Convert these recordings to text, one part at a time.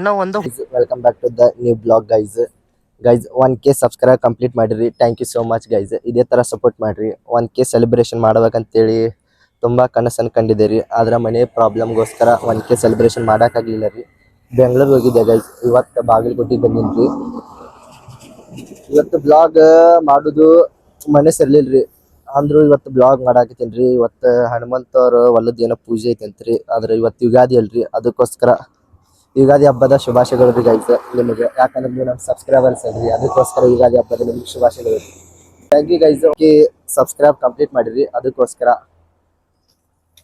ಸಣ್ಣ ಒಂದು welcome back to the new vlog guys 1K subscribe complete ಮಾಡಿರಿ. Thank you so much guys. ಇದೇ ಥರ ಸಪೋರ್ಟ್ ಮಾಡಿರಿ. 1K ಸೆಲೆಬ್ರೇಷನ್ ಮಾಡ್ಬೇಕಂತೇಳಿ ತುಂಬ ಕನಸನ್ನು ಕಂಡಿದ್ದೀರಿ. ಆದ್ರೆ ಮನೆ ಪ್ರಾಬ್ಲಮ್ಗೋಸ್ಕರ 1K ಸೆಲೆಬ್ರೇಷನ್ ಮಾಡೋಕ್ಕಾಗಲಿಲ್ಲ ರೀ. ಬೆಂಗಳೂರು ಹೋಗಿದ್ದೆ ಗೈಸ್. ಇವತ್ತು ಬಾಗಲಕೋಟೆಗೆ ಬಂದೀನಿ ರೀ. ಇವತ್ತು ಬ್ಲಾಗ್ ಮಾಡೋದು ಮನಸ್ಸು ಇರ್ಲಿಲ್ಲ ರೀ. ಅಂದ್ರು ಇವತ್ತು ಬ್ಲಾಗ್ ಮಾಡಾಕತ್ತೀನಿ ರೀ. ಇವತ್ತು ಹನುಮಂತವ್ರ ಹೊಲದ ಏನೋ ಪೂಜೆ ಐತಂತ್ರಿ. ಆದ್ರೆ ಇವತ್ತು ಯುಗಾದಿ ಅಲ್ರಿ, ಅದಕ್ಕೋಸ್ಕರ ಯುಗಾದಿ ಹಬ್ಬದ ಶುಭಾಶಯಗಳು ರೀ ಗೈಸ್ ನಿಮಗೆ. ಯಾಕಂದ್ರೆ ನೀವು ನಮ್ಮ ಸಬ್ಸ್ಕ್ರೈಬರ್ಸ್ ಅಲ್ರಿ, ಅದಕ್ಕೋಸ್ಕರ ಯುಗಾದಿ ಹಬ್ಬದ ನಿಮ್ಗೆ ಶುಭಾಶಯಗಳು. Thank you guys. Subscribe complete ಮಾಡಿರಿ. ಅದಕ್ಕೋಸ್ಕರ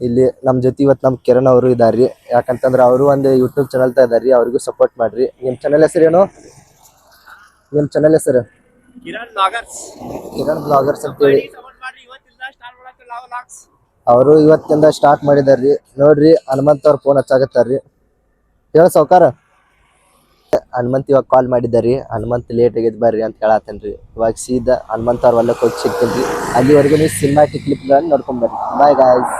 ಇಲ್ಲಿ ನಮ್ಮ ಜೊತೆ ಇವತ್ತು ನಮ್ಮ ಕಿರಣ್ ಅವರು ಇದಾರ್ರಿ. ಯಾಕಂತಂದ್ರೆ ಅವರು ಒಂದು ಯೂಟ್ಯೂಬ್ ಚಾನಲ್ ಇದಾರ್ರಿ. ಅವ್ರಿಗೂ ಸಪೋರ್ಟ್ ಮಾಡ್ರಿ. ನಿಮ್ಮ ಚಾನಲ್ ಹೆಸರು ಏನು? ನಿಮ್ಮ ಚಾನಲ್ ಹೆಸರು ಕಿರಣ್ ಬ್ಲಾಗರ್ಸ್ ಅಂತೇಳಿ. ಅವರು ಇವತ್ತಿಂದ ಸ್ಟಾರ್ಟ್ ಮಾಡಿದಾರ್ರಿ. ನೋಡ್ರಿ ಹನುಮಂತ ಅವ್ರ ಫೋನ್ ಹಚ್ಚಾಗತ್ತಾರ್ರಿ. ಹೇಳ ಸೌಕಾರ. ಹನುಮಂತ್ ಇವಾಗ ಕಾಲ್ ಮಾಡಿದಾರಿ. ಹನುಮಂತ್ ಲೇಟ್ ಆಗಿದ್ ಬರ್ರಿ ಅಂತ ಹೇಳತ್ತೇನ್ರಿ. ಇವಾಗ ಸೀದಾ ಹನುಮಂತ ಅವ್ರ ಹೊಲಕ್ಕೆ ಹೋಗಿ ಸಿಗ್ತೇನ್ರಿ. ಅಲ್ಲಿವರೆಗೂ ನೀವು ಸಿನಿಮಾಟಿಕ್ ಕ್ಲಿಪ್ಗಳನ್ನ ನೋಡ್ಕೊಂಡ್ ಬರ್ರಿ. Bye guys.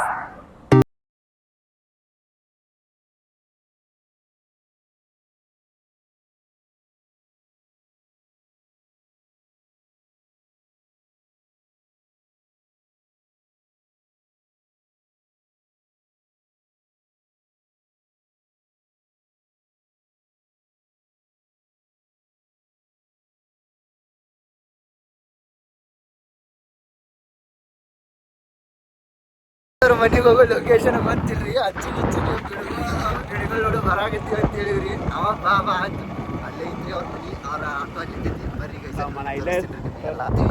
ಮನೆಗೆ ಹೋಗೋ ಲೊಕೇಶನ್ ಗೊತ್ತಿಲ್ರಿ. ಗಿಡಗಳು ನೋಡು ಬರಾಗತ್ತೀವಿ ಅಂತ ಹೇಳಿದ್ರಿ. ಅವಾಗ ಬಾ ಅಂತ ಅಲ್ಲೇ ಇದ್ರಿ ಅವ್ರ ಮನೆ. ಅವ್ರ ಆಟೋ ನಿಂತೈತಿ. ಬರ್ರಿ ಗೈಸ್,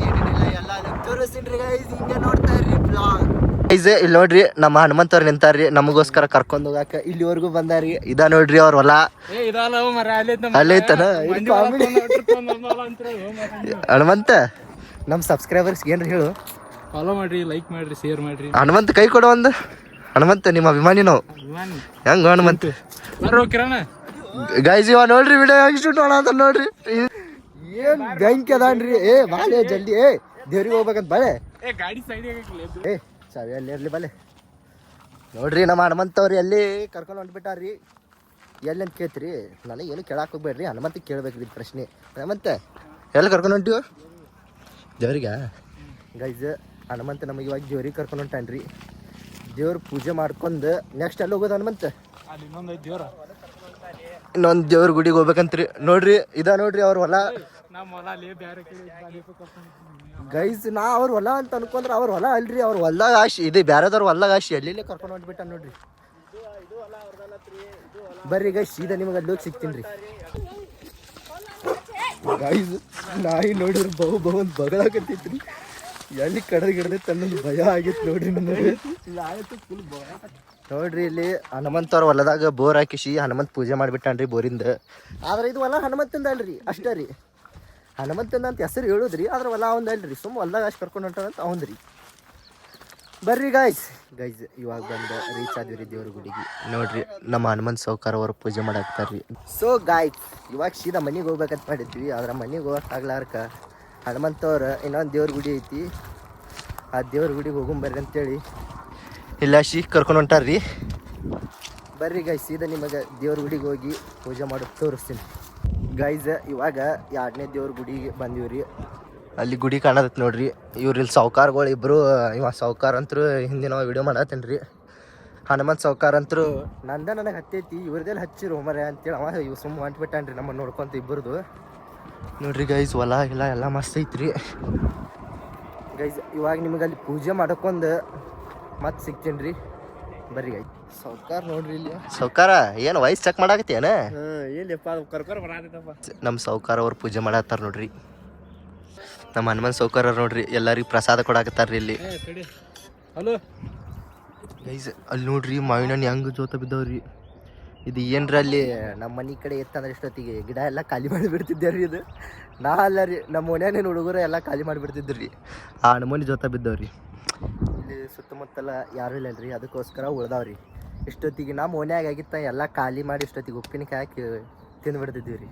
ಏನೇನಿಲ್ಲ ಎಲ್ಲ ತೋರಿಸ್ತೀನಿ ಗೈಸ್. ಹಿಂಗೆ ನೋಡ್ತಾ ಇರ್ರಿ ಬ್ಲಾಗ್. ಇಲ್ಲಿ ನೋಡ್ರಿ ನಮ್ಮ ಹನುಮಂತವ್ರು ನಿಂತಾರ್ರಿ ನಮಗೋಸ್ಕರ ಕರ್ಕೊಂಡ್ ಹೋಗಾಕ. ಇಲ್ಲಿವರೆಗೂ ಬಂದಾರಿ. ಇದ ನೋಡ್ರಿ ಅವ್ರ ಹೊಲ ಅಲ್ಲೇ ಐತನ. ಹನುಮಂತ ನಮ್ ಸಬ್ಸ್ಕ್ರೈಬರ್ಸ್ ಏನ್ರಿ ಹೇಳು? ಫಾಲೋ ಮಾಡ್ರಿ, ಲೈಕ್ ಮಾಡ್ರಿ, ಶೇರ್ ಮಾಡ್ರಿ. ಹನುಮಂತ ಕೈ ಕೊಡೋ ಒಂದು. ಹನುಮಂತ ನಿಮ್ಮ ಅಭಿಮಾನಿ ನಾವು. ಹೆಂಗ ಹನುಮಂತ ಕಿರಣ ಗೈಸ್ ಇವ ನೋಡ್ರಿ ವಿಡಿಯೋ ಹೆಂಗ್ ಶೂಟ್ ಮಾಡೋಣ ನೋಡ್ರಿ. ಏನ್ ಬೆಂಕಿ ಅದಾನ್ರಿ. ಏ ಬಾಳೆ ಜಲ್ದಿ. ಏ ದೇವ್ರಿಗೆ ಹೋಗ್ಬೇಕಂತ ಬಾಳೆ. ಗಾಡಿ ಸೈಡ್ ಏ ಚಾವಿ ಅಲ್ಲಿ ಇರ್ಲಿ ಬಾಳೆ. ನೋಡ್ರಿ ನಮ್ಮ ಹನುಮಂತವ್ರಿ ಎಲ್ಲಿ ಕರ್ಕೊಂಡು ಹೊಂಟ್ಬಿಟ್ಟಾರ್ರಿ. ಎಲ್ಲಿ ಅಂತ ಕೇಳ್ತೀರಿ? ನನಗೆ ಏನು ಕೇಳಾಕ್ ಹೋಗ್ಬೇಡ್ರಿ. ಹನುಮಂತ ಕೇಳ್ಬೇಕ್ರಿ ಪ್ರಶ್ನೆ. ಹನುಮಂತ ಎಲ್ಲಿ ಕರ್ಕೊಂಡು ಹೊಂಟಿವ? ದೇವ್ರಿಗೆ ಗೈಸ್. ಹನುಮಂತ ನಮಗೆ ಇವಾಗ ದೇವ್ರಿಗೆ ಕರ್ಕೊಂಡು ಹೊಂಟಾನ್ರಿ. ದೇವ್ರ ಪೂಜೆ ಮಾಡ್ಕೊಂಡು ನೆಕ್ಸ್ಟ್ ಎಲ್ಲಿ ಹೋಗೋದು ಹನುಮಂತ? ಇನ್ನೊಂದು ದೇವ್ರ ಗುಡಿಗೆ ಹೋಗ್ಬೇಕಂತ್ರಿ. ನೋಡ್ರಿ ಇದ ನೋಡ್ರಿ ಅವ್ರ ಹೊಲ. ಗೈಸ್ ನಾ ಅವ್ರ ಹೊಲ ಅಂತ ಅನ್ಕೊಂಡ್ರೆ ಅವ್ರ ಹೊಲ ಅಲ್ರಿ. ಅವ್ರ ಹೊಲ್ದಾಗ ಆಶಿ ಇದೆ. ಬ್ಯಾರದವ್ರ ಹೊಲ್ದಾಗ ಆಶಿ ಎಲ್ಲಿ ಕರ್ಕೊಂಡು ಹೊಂಟ್ಬಿಟ್ಟ ನೋಡ್ರಿ. ಬರ್ರಿ ಗೈಸ್ ಸೀದಾ ನಿಮಗೆ ಅಲ್ಲಿ ಹೋಗಿ ಸಿಗ್ತೀನಿ ರೀ ಗೈಸ್. ನಾಯಿ ನೋಡಿದ್ರೆ ಬಹು ಅಂತ ಬಗಳಾಕತ್ತೈತ್ರಿ. ಎಲ್ಲಿ ಕಡದ ಗಿಡದ ತನ್ನೊಂದು ಭಯ ಆಗಿತ್ತು ನೋಡ್ರಿ. ನೋಡ್ರಿ ಇಲ್ಲಿ ಹನುಮಂತವ್ರ ಹೊಲದಾಗ ಬೋರ್ ಹಾಕಿಸಿ ಹನುಮಂತ ಪೂಜೆ ಮಾಡಿಬಿಟ್ಟಾನ್ರಿ ಬೋರಿಂದ. ಆದ್ರೆ ಇದು ಹೊಲ ಹನುಮಂತಂದ ಅಲ್ರಿ, ಅಷ್ಟೇ ರೀ. ಹನುಮಂತಂದ ಅಂತ ಹೆಸರು ಹೇಳುದ್ರಿ, ಆದ್ರೆ ಹೊಲ ಅವಂದ ಅಲ್ರಿ. ಸುಮ್ಮ ಹೊಲ್ದಾಗ ಅಷ್ಟು ಕರ್ಕೊಂಡು ಹೊಂಟಾನಂತ ಅವಂದ್ರಿ. ಬರ್ರಿ ಗೈಸ್ ಇವಾಗ ಬಂದು ರೀಚ್ ಆದ್ವಿ ದೇವ್ರ ಗುಡಿಗೆ. ನೋಡ್ರಿ ನಮ್ಮ ಹನುಮಂತ ಸೌಕಾರ ಅವರು ಪೂಜೆ ಮಾಡಾಕ್ತಾರ್ರಿ. ಸೊ ಗೈಸ್ ಇವಾಗ ಸೀದಾ ಮನೆಗೆ ಹೋಗ್ಬೇಕಂತ ಮಾಡಿದ್ವಿ. ಆದ್ರೆ ಮನೆಗೆ ಹೋಗಕ್ಕಾಗ್ಲಾರ್ಕ ಹನುಮಂತವ್ರ ಇನ್ನೊಂದು ದೇವ್ರ ಗುಡಿ ಐತಿ, ಆ ದೇವ್ರ ಗುಡಿಗೆ ಹೋಗೊಂಬರ್ರಿ ಅಂತೇಳಿ ಇಲ್ಲ ಕರ್ಕೊಂಡು ಹೊಂಟಾರ್ರಿ. ಬರ್ರಿ ಗೈಸ್ ಸೀದಾ ನಿಮಗೆ ದೇವ್ರ ಗುಡಿಗೆ ಹೋಗಿ ಪೂಜೆ ಮಾಡೋದು ತೋರಿಸ್ತೀನಿ ಗೈಸ್. ಇವಾಗ 2ನೇ ದೇವ್ರ ಗುಡಿಗೆ ಬಂದೀವ್ರಿ. ಅಲ್ಲಿ ಗುಡಿ ಕಾಣದತ್ ನೋಡ್ರಿ. ಇವ್ರು ಇಲ್ಲಿ ಸೌಕಾರ್ಗಳು ಇಬ್ಬರು. ಇವ ಸೌಕಾರ ಅಂತರು ಹಿಂದಿನ ವಿಡಿಯೋ ಮಾಡತ್ತೇನೆ ರೀ. ಹನುಮಂತ ಸೌಕಾರ ಅಂತರು ನನಗೆ ಹತ್ತೈತಿ, ಇವ್ರದೆಲ್ಲ ಹಚ್ಚಿರು ಮರೆ ಅಂತೇಳಿ ಅವ ಇವ್ ಸುಮ್ಮ ಹೊಂಟ್ಬಿಟ್ಟಾನ್ರಿ ನಮ್ಮನ್ನು ನೋಡ್ಕೊಂತ ಇಬ್ಬರದು. ನೋಡ್ರಿ ಗೈಸ್ ಹೊಲ ಇಲ್ಲ ಎಲ್ಲ ಮಸ್ತ್ ಐತ್ರಿ ಗೈಸ್. ಇವಾಗ ನಿಮಗೆ ಅಲ್ಲಿ ಪೂಜೆ ಮಾಡ್ಕೊಂಡು ಮತ್ತೆ ಸಿಗ್ತೀನಿ ರೀ. ಬರ್ರಿ ಗೈಸ್. ಸೌಕಾರ ನೋಡ್ರಿ ಇಲ್ಲಿ. ಸೌಕಾರ ಏನು ವಯಸ್ಸು ಚೆಕ್ ಮಾಡಾಕತ್ತೇನ? ನಮ್ಮ ಸೌಕಾರ ಅವ್ರು ಪೂಜೆ ಮಾಡತ್ತಾರ ನೋಡ್ರಿ. ನಮ್ಮ ಹನುಮಂತ ಸೌಕಾರ ನೋಡ್ರಿ ಎಲ್ಲರಿಗೂ ಪ್ರಸಾದ ಕೊಡಾಕತ್ತಾರ್ರಿ ಇಲ್ಲಿ. ಹಲೋ ಗೈಸ್ ಅಲ್ಲಿ ನೋಡ್ರಿ ಮಾವಿನ ಹಣ್ಣು ಹೆಂಗೆ ಜೋತ ಬಿದ್ದವ್ರಿ. ಇದು ಏನ್ರ ಅಲ್ಲಿ ನಮ್ಮ ಮನೆ ಕಡೆ ಎತ್ತಂದ್ರೆ ಇಷ್ಟೊತ್ತಿಗೆ ಗಿಡ ಎಲ್ಲ ಖಾಲಿ ಮಾಡಿಬಿಡ್ತಿದ್ದೇವ್ರಿ. ಇದು ನಾ ಅಲ್ಲ ರೀ, ನಮ್ಮ ಮನೆಯೇನು ಹುಡುಗರು ಎಲ್ಲ ಖಾಲಿ ಮಾಡಿಬಿಡ್ತಿದ್ರಿ. ಆ ಹನುಮನಿ ಜೋತ ಬಿದ್ದವ್ರಿ. ಇಲ್ಲಿ ಸುತ್ತಮುತ್ತಲ ಯಾರು ಇಲ್ಲಲ್ರಿ, ಅದಕ್ಕೋಸ್ಕರ ಉಳ್ದಾವ್ರಿ. ಇಷ್ಟೊತ್ತಿಗೆ ನಮ್ಮ ಮನ್ಯಾಗ ಆಗಿತ್ತ ಎಲ್ಲ ಖಾಲಿ ಮಾಡಿ ಇಷ್ಟೊತ್ತಿಗೆ ಉಪ್ಪಿನಕಾಯಿ ಹಾಕಿ ತಿಂದುಬಿಡ್ತಿದ್ದೀವಿ ರೀ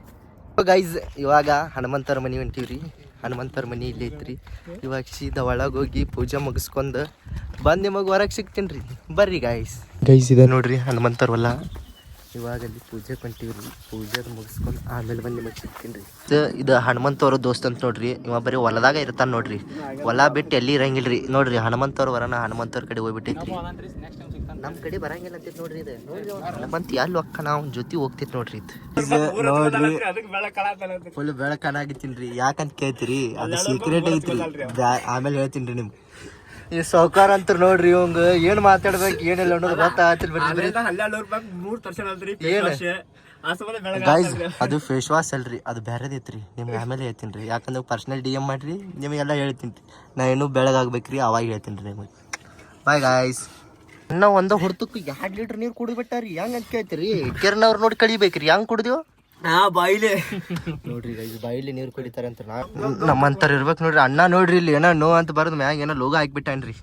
ಗೈಸ್. ಇವಾಗ ಹನುಮಂತರ ಮನೆ ಹೊಂಟೀವ್ರಿ. ಹನುಮಂತರ ಮನೆ ಇಲ್ಲಿ ಐತ್ರಿ. ಇವಾಗ ಸೀದಾ ಒಳಗೆ ಹೋಗಿ ಪೂಜೆ ಮುಗಿಸ್ಕೊಂಡು ಬಂದು ನಿಮಗೆ ಹೊರಗೆ ಸಿಗ್ತೀನಿ ರೀ. ಬರ್ರಿ ಗೈಸ್ ಇದೆ ನೋಡ್ರಿ ಹನುಮಂತರ ಹೊಲ. ಇವಾಗ ಅಲ್ಲಿ ಪೂಜೆ ಕೊಂತೀವ್ರಿ. ಪೂಜೆ ಮುಗಿಸ್ಕೊಂಡು ಆಮೇಲೆ ಬಂದು ನಿಮಗೆ ಸಿಗ್ತೀನಿ ರೀ. ಇದು ಹನುಮಂತವ್ರ ದೋಸ್ತ್ ಅಂತ ನೋಡ್ರಿ. ಇವ ಬರೀ ಹೊಲದಾಗ ಇರ್ತಾನೆ ನೋಡ್ರಿ. ಹೊಲ ಬಿಟ್ಟು ಎಲ್ಲಿ ಇರಂಗಿಲ್ಲ ರೀ. ನೋಡ್ರಿ ಹನುಮಂತವ್ರ ವರನ ಹನುಮಂತವ್ರ ಕಡೆ ಹೋಗ್ಬಿಟ್ಟೈತ್ರಿ. ನಮ್ಮ ಕಡೆ ಬರಂಗಿಲ್ಲ ಅಂತೈತಿ ನೋಡ್ರಿ. ಇದು ನೋಡ್ರಿ ಹನುಮಂತ ಎಲ್ಲಿ ಒಕ್ಕ ನಾವು ಜೊತೆ ಹೋಗ್ತೈತಿ ನೋಡ್ರಿ. ಇದು ನೋಡ್ರಿ ಫುಲ್ ಬೆಳಕನಾಗಿತ್ತೀನಿ ರೀ. ಯಾಕಂತ ಕೇಳ್ತೀರಿ, ಅದು ಸೀಕ್ರೆಟ್ ಐತ್ರಿ. ಆಮೇಲೆ ಹೇಳ್ತೀನಿ ರೀ ನಿಮ್ಗೆ. ಈ ಸೌಕಾರ ಅಂತ ನೋಡ್ರಿ, ಇವಂಗ ಏನ್ ಮಾತಾಡ್ಬೇಕು ಏನಿಲ್ಲ ಅನ್ನೋದು ಗೊತ್ತಾಗ್ತಿಲ್ಲ. ಗೈಸ್ ಅದು ಫೇಸ್ ವಾಶ್ ಅಲ್ರಿ, ಅದು ಬೇರೆದೈತ್ರಿ. ನಿಮ್ಗೆ ಆಮೇಲೆ ಹೇಳ್ತೀನಿ ರೀ. ಯಾಕಂದ್ರೆ ಪರ್ಸನಲ್ DM ಮಾಡ್ರಿ, ನಿಮಗೆಲ್ಲ ಹೇಳ್ತೀನಿ ರೀ. ನಾ ಇನ್ನೂ ಬೆಳಗಾಗ್ಬೇಕ್ರಿ, ಅವಾಗ ಹೇಳ್ತೀನಿ ರೀ ನಿಮಗೆ. Bye guys. ಇನ್ನ ಒಂದ ಹೊಡ್ತಕ್ಕೆ 2 ಲೀಟರ್ ನೀರು ಕುಡಿದ್ಬಿಟ್ಟಾರಿ. ಹೆಂಗ್ ಅಂತ ಕೇಳ್ತೀರಿ? ಕಿರಣ್ ನೋಡಿ ಕಳಿಬೇಕ್ರಿ. ಹೆಂಗ್ ಕುಡಿದೇವು ಬಾಯಿಲೆ ನೋಡ್ರಿ ಗೈಸ್, ಬಾಯಿಲೆ ನೀರು ಕುಡಿತಾರಂತ. ನಮ್ಮಂತಾರ ಇರ್ಬೇಕು ನೋಡ್ರಿ. ಅಣ್ಣ ನೋಡ್ರಿ ಇಲ್ಲಿ ಏನೋ ನೋ ಅಂತ ಬರೋದು ಮ್ಯಾಗ ಏನೋ ಲೋಗ ಹಾಕ್ಬಿಟ್ಟಾನ್ರಿ.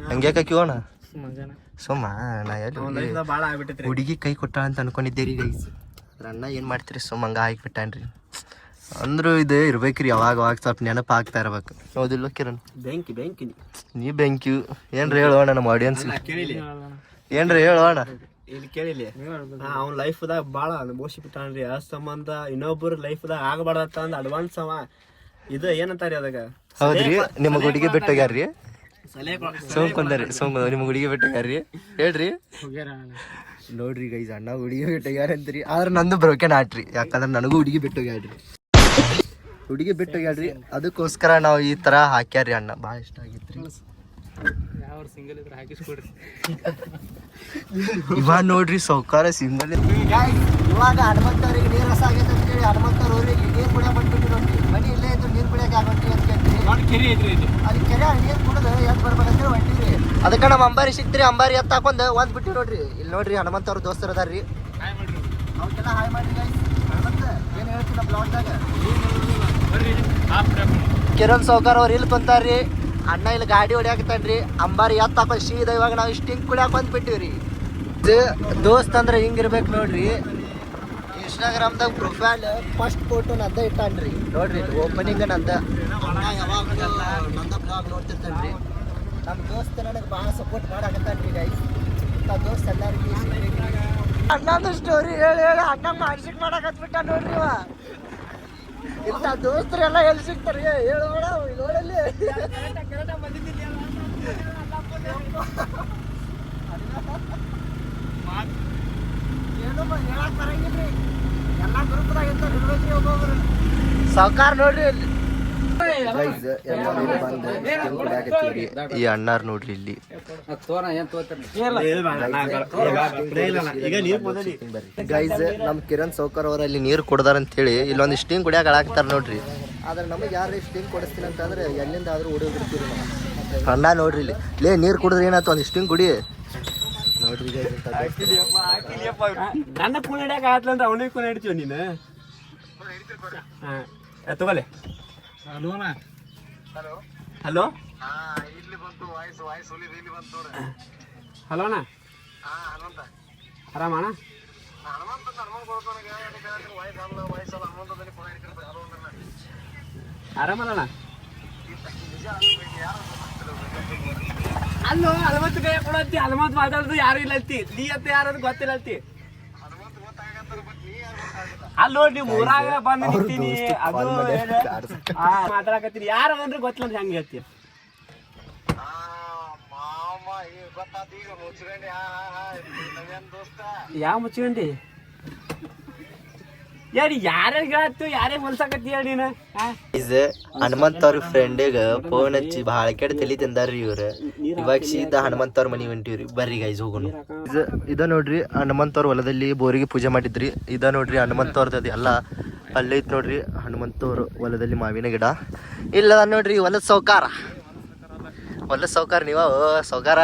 ಹಂಗೆ ಹಾಕಿವಣ ಸುಮ್ಮ ನಾ ಎಲ್ಲಿ ಹುಡುಗಿ ಕೈ ಕೊಟ್ಟ ಅಂತ ಅನ್ಕೊಂಡಿದ್ದೆ ರೀ ಗೈಸ್. ಅದ್ರ ಅಣ್ಣ ಏನ್ ಮಾಡ್ತೀರಿ, ಸುಮ್ಮ ಹಂಗ ಹಾಕ್ಬಿಟ್ಟಾನ್ರಿ. ಅಂದ್ರು ಇದು ಇರ್ಬೇಕ್ರಿ, ಅವಾಗ ಸ್ವಲ್ಪ ನೆನಪು ಆಗ್ತಾ ಇರ್ಬೇಕು. ಹೌದಿಲ್ಲ ಕಿರಣ್? ನೀ ಬೆಂಕಿ ಏನ್ರಿ ಹೇಳೋಣ ನಮ್ಮ ಆಡಿಯನ್ಸ್? ಏನ್ರಿ ಹೇಳೋಣ? ಇಲ್ಲಿ ಕೇಳಿಲಿ, ಅವ್ನ ಲೈಫ್ದಾಗ ಭಾಳ ಅನುಭವಿಸಿ ಬಿಟ್ಟಾನ್ರಿ. ಆ ಸಂಬಂಧ ಇನ್ನೊಬ್ಬರ ಲೈಫ್ದಾಗ ಆಗಬಾರ್ದತ್ತ ಅಂದ್ ಅಡ್ವಾನ್ಸ್ ಅವ ಇದು ಏನಂತಾರಿ ಅದಾಗ. ಹೌದ್ರಿ, ನಿಮ್ಮ ಹುಡುಗಿ ಬಿಟ್ಟೋಗ್ಯಾರ್ರಿ. ಸೋಮ್ಕೊಂಡ್ರಿ ನಿಮ್ಮ ಹುಡುಗಿ ಬಿಟ್ಟೋಗ್ಯಾರ್ರಿ. ಹೇಳ್ರಿ ನೋಡ್ರಿ ಗೈಸ್, ಅಣ್ಣ ಹುಡುಗಿ ಬಿಟ್ಟೋಗ್ಯಾರ ಅಂತ್ರಿ. ಆದ್ರೆ ನಂದು ಬ್ರೋಕೆನ್ ಆಟ್ರಿ. ಯಾಕಂದ್ರೆ ನನಗೂ ಹುಡುಗಿ ಬಿಟ್ಟೋಗ್ಯಾಡ್ರಿ. ಹುಡುಗಿ ಬಿಟ್ಟೋಗ್ಯಾಡ್ರಿ, ಅದಕ್ಕೋಸ್ಕರ ನಾವು ಈ ತರ ಹಾಕ್ಯಾರ್ರಿ. ಅಣ್ಣ ಭಾಳ ಇಷ್ಟ ಆಗಿತ್ರಿ. ಇವಾಗ ನೋಡ್ರಿ ಸೌಕಾರ ಸಿಂಗಲ್. ಇವಾಗ ಹನುಮಂತವ್ರಿಗೆ ನೀರು ರಸ ಆಗೈತೆ ಅಂತ ಹೇಳಿ ಹನುಮಂತವ್ರಿಗೆ ನೀರು ಕುಡಿಯಕ್ಕೆ ಬಂದ್ಬಿಟ್ಟು ನೋಡ್ರಿ. ಮನಿ ಇಲ್ಲೇ ಇದ್ದು ನೀರು ಕುಡಿಯಕ್ಕೆ ಆಗೋಟಿ ಅಂತ ಕೇಳ್ತೀರಿ. ಅಲ್ಲಿ ಕೆರೆ ನೀರು ಕುಡಿದು ಎದ್ದು ಬರ್ಬೇಕಂತೇಳಿ ಹೊಂಟಿರಿ. ಅದಕ್ಕೆ ನಮ್ಮ ಅಂಬಾರಿ ಸಿಕ್ತ್ರಿ. ಅಂಬಾರಿ ಎತ್ತ ಹಾಕೊಂಡು ಒಂದ್ ಬಿಟ್ಟು ನೋಡ್ರಿ. ಇಲ್ಲಿ ನೋಡ್ರಿ ಹನುಮಂತವ್ರ ದೋಸ್ತರು ಅದಾರ್ರಿ. ಅವ್ರಿಗೆಲ್ಲ ಹಾಯ್ ಮಾಡ್ರಿ ಗೈಸ್. ಹನುಮಂತ ಏನು ಹೇಳ್ತೀನಿ ನಮ್ಮ ಬ್ಲಾಗ್ದಾಗ? ಕಿರಣ್ ಸೌಕಾರ ಅವ್ರು ಇಲ್ಲಿ ಕುಂತಾರ್ರಿ. ಅಣ್ಣ ಇಲ್ಲಿ ಗಾಡಿ ಹೊಡ್ಯಾಕತ್ತಾನ್ರಿ. ಅಂಬಾರಿ ಎತ್ತ ಹಾಕೊಂಡು ಸೀದಾ ಇವಾಗ ನಾವು ಇಷ್ಟು ಹಿಂಗೆ ಕುಡಿಯಾಕ ಬಂದ್ಬಿಟ್ಟಿವ್ರಿ. ದೋಸ್ತ್ ಅಂದ್ರೆ ಹಿಂಗಿರ್ಬೇಕು ನೋಡ್ರಿ. ಇನ್ಸ್ಟಾಗ್ರಾಮ್ದಾಗ ಪ್ರೊಫೈಲ್ ಫಸ್ಟ್ ಫೋಟೋ ನಂದ ಇಟ್ಟಾನ್ರಿ. ನೋಡ್ರಿ ಓಪನಿಂಗ್ ನಂದ ಬ್ಲಾಗ್ ನೋಡ್ತಿರ್ತಾನ್ರಿ. ನಮ್ಮ ದೋಸ್ತ ನನಗೆ ಭಾಳ ಸಪೋರ್ಟ್ ಮಾಡಾಕತ್ತಾನ್ರಿ ಗೈಸ್. ಇಂಥ ದೋಸ್ತ್ ಎಲ್ಲರಿಗೂ ಅಣ್ಣಂದು ಸ್ಟೋರಿ ಹೇಳಿ ಹೇಳಿ ಅಣ್ಣ ಮಾಡ್ಸಿಕ್ ಮಾಡಾಕತ್ಬಿಟ್ಟ ನೋಡ್ರಿ. ಇವ ಇಂಥ ದೋಸ್ತರೆಲ್ಲ ಎಲ್ಲಿ ಸಿಗ್ತಾರೆ ಹೇಳೋಣ. ನೋಡಲ್ಲಿ ಸಾವುಕಾರ ನೋಡ್ರಿ ಇಲ್ಲಿ. ಈ ಅಣ್ಣಾರ್ ನೋಡ್ರಿ ಇಲ್ಲಿ. ಗೈಸ್ ನಮ್ ಕಿರಣ್ ಸೌಕರ್ ಅವ್ರ ಅಲ್ಲಿ ನೀರು ಕೊಡ್ದಾರ ಅಂತ ಹೇಳಿ ಇಲ್ಲೊಂದು ಸ್ಟಿಂಗ್ ಕುಡಿಯಾಕ ಹಾಕ್ತಾರ ನೋಡ್ರಿ. ಆದ್ರೆ ನಮಗೆ ಯಾರು ಸ್ಟಿಂಗ್ ಕೊಡಿಸ್ತೀನಿ ಅಂತಂದ್ರೆ ಎಲ್ಲಿಂದ ಆದ್ರೂ ಹೊಡಿಬಿಡ್ತೀವಿ ನಾವು. ಅಣ್ಣ ನೋಡ್ರಿ ಇಲ್ಲಿ ಲೇ ನೀರು ಕುಡಿದ್ರೆ ಏನಾಯ್ತು ಒಂದು ಸ್ಟಿಂಗ್ ಕುಡಿ ನೋಡ್ರಿ. ನನ್ನ ಕೂನ್ ಹಿಡಿಯಕ್ಕೆ ಆತ್ಲಂದ್ರೆ ಅವನಿಗೆ ಕೂನ್ ಹಿಡಿತೀವ ನೀನು. ತಗೋಲೆ. ಹಲೋ ಹಲೋ ಅಣ್ಣ, ಆರಾಮಣ್ಣ? ಆರಾಮಲ್ಲ ಅಲ್ಲೋ ಹನುಮಂತ ಕೈ ಕೊಡತ್ತಿ. ಹನುಮಂತ ಮಾತಾಡೋದು ಯಾರು ಇಲ್ಲ ಅಂತಿ. ನೀ ಅಂತ ಯಾರು ಗೊತ್ತಿಲ್ಲ ಅಂತಿ. ಅಲ್ಲೋ ನೀವು ಊರಾಗ ಬಂದು ನಿಂತೀನಿ ಅದು ಮಾತಾಡಕತ್ತೀನಿ. ಯಾರು ಅಂದ್ರೆ ಗೊತ್ತಿಲ್ಲ ಅಂತ ಹೆಂಗೆ ಹೇಳ್ತಿ? ಯಾವ ಮುಚ್ಕೊಂಡಿ? ಯಾರು ಯಾರ್ಯಾರು ಹೇಳತ್ತು, ಯಾರೇ ಹೊಲ್ಸಾಕತ್ತಿ ಹೇಳಿ ನೀನು? ಹನುಮಂತ ಅವ್ರ ಫ್ರೆಂಡಿಗ ಫೋನ್ ಹಚ್ಚಿ ಭಾಳ ಕೆಟ್ಟ ತಲಿ ತಿಂದಾರ್ರಿ ಇವ್ರು. ಇವಾಗ ಸೀದಾ ಹನುಮಂತ ಅವ್ರ ಮನೆಗೆ ಹೊಂಟಿವ್ರಿ. ಬರ್ರಿ ಗೈಸ್ ಹೋಗೋಣ. ಇದ ನೋಡ್ರಿ ಹನುಮಂತ ಅವ್ರ ಹೊಲದಲ್ಲಿ ಬೋರಿಗೆ ಪೂಜೆ ಮಾಡಿದ್ರಿ. ಇದ ನೋಡ್ರಿ ಹನುಮಂತ ಅವ್ರದ್ದು ಎಲ್ಲ ಅಲ್ಲೇ ಐತ್ ನೋಡ್ರಿ. ಹನುಮಂತ ಅವ್ರ ಹೊಲದಲ್ಲಿ ಮಾವಿನ ಗಿಡ ಇಲ್ಲ ನೋಡ್ರಿ. ಹೊಲದ ಸೌಕಾರ, ಹೊಲದ ಸೌಕಾರ ನೀವ ಸೌಕಾರ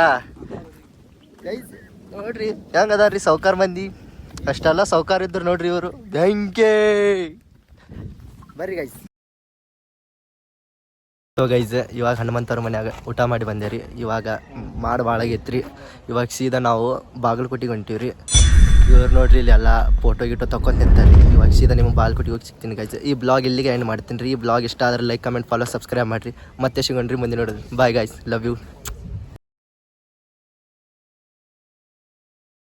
ಗೈಸ್ ನೋಡ್ರಿ ಹೆಂಗ ಅದಾರ್ರಿ ಸೌಕಾರ ಮಂದಿ. ಅಷ್ಟೆಲ್ಲ ಸೌಕಾರ ಇದ್ರು ನೋಡ್ರಿ ಇವರು ಬೆಂಕಿ. ಬರ್ರಿ ಗೈಸ್. ಸೊ ಗೈಸ್ ಇವಾಗ ಹನುಮಂತವ್ರ ಮನ್ಯಾಗ ಊಟ ಮಾಡಿ ಬಂದೇರಿ. ಇವಾಗ ಮಾಡಿ ಭಾಳ ಆಗೈತ್ರಿ. ಇವಾಗ ಸೀದಾ ನಾವು ಬಾಗಲಕೋಟೆಗೆ ಹೊಂಟೀವ್ರಿ. ಇವ್ರು ನೋಡ್ರಿ ಇಲ್ಲಿ ಎಲ್ಲ ಫೋಟೋ ಗಿಟೋ ತಗೊಂಡ್ ನಿಂತಾರಿ. ಇವಾಗ ಸೀದಾ ನಿಮ್ಗೆ ಬಾಗಲಕೋಟೆಗೆ ಹೋಗಿ ಸಿಗ್ತೀನಿ ಗೈಸ್. ಈ ಬ್ಲಾಗ್ ಇಲ್ಲಿಗೆ ಎಂಡ್ ಮಾಡ್ತೀನಿ ರೀ. ಈ ಬ್ಲಾಗ್ ಇಷ್ಟ ಆದ್ರೆ ಲೈಕ್ ಕಮೆಂಟ್ ಫಾಲೋ ಸಬ್ಸ್ಕ್ರೈಬ್ ಮಾಡಿರಿ. ಮತ್ತೆ ಸಿಗೋಣ್ರಿ ಮುಂದೆ ನೋಡೋದು. Bye guys, love you.